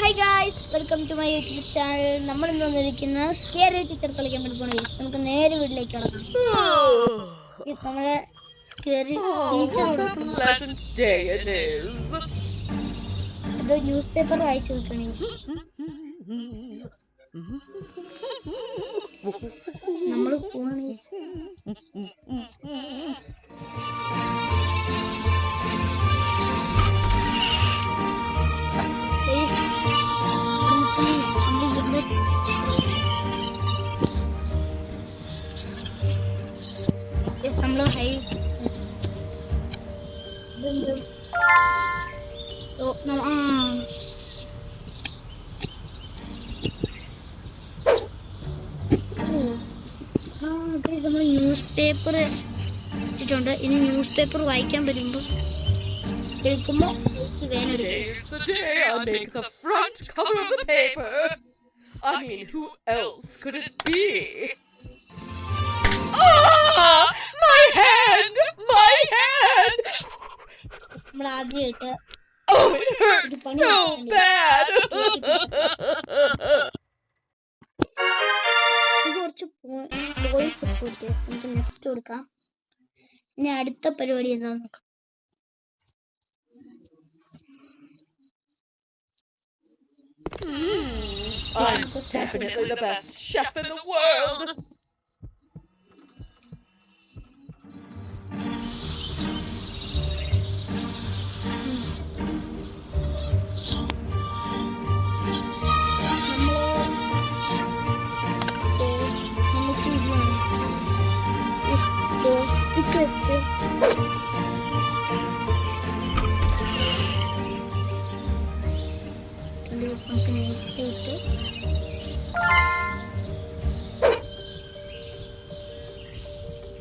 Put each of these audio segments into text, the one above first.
Hi guys, welcome to my YouTube channel. നമ്മൾ ഇന്ന് വന്നിരിക്കുന്ന സ്കെയറി ടീച്ചർ കളിക്കാൻ വേണ്ടി പോകണം. നമുക്ക് നേരെ വീട്ടിലേക്ക് കടക്കാം. നമ്മുടെ സ്കെയറി ടീച്ചർ ഒരു ന്യൂസ് പേപ്പർ വായിച്ചു നിൽക്കണേ. നമ്മൾ പോവാണ്. നമ്മൾ ഹൈ നമ്മൾ ന്യൂസ് പേപ്പർ വെച്ചിട്ടുണ്ട്. ഇനി ന്യൂസ് പേപ്പർ വായിക്കാൻ വരുമ്പോൾ എടുക്കുമ്പോൾ who else could it be? Ah! My hand! My hand! Oh, it hurts so bad! Next കൊടുക്കാം. ഇനി അടുത്ത പരിപാടി എന്താന്ന് നോക്കാം. I'm definitely the best chef in the world!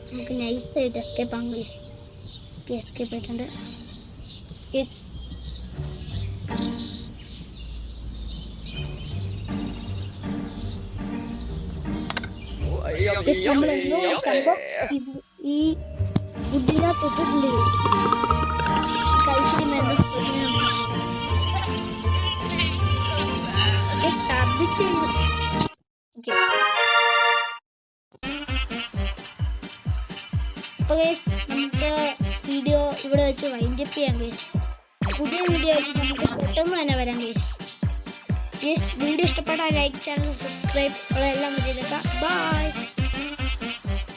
നമുക്ക് നൈസായിട്ട് എസ്കേപ്പ് ആകും. എസ്കേപ്പ് ആയിട്ടുണ്ട്. നമ്മളെന്തോ സംഭവം ഈ ഫുഡിനകത്തോട്ട് ഛർദിച്ച് അപ്പോൾ നമുക്ക് വീഡിയോ ഇവിടെ വെച്ച് വൈൻഡപ്പ് ചെയ്യാം ഗൈസ്. പുതിയ വീഡിയോ ആയിട്ട് നമുക്ക് പെട്ടെന്ന് തന്നെ വരാം ഗൈസ്. വീഡിയോ ഇഷ്ടപ്പെട്ടാൽ ലൈക്ക്, ചാനൽ സബ്സ്ക്രൈബ് എല്ലാം ചെയ്തേക്കാം. ബൈ.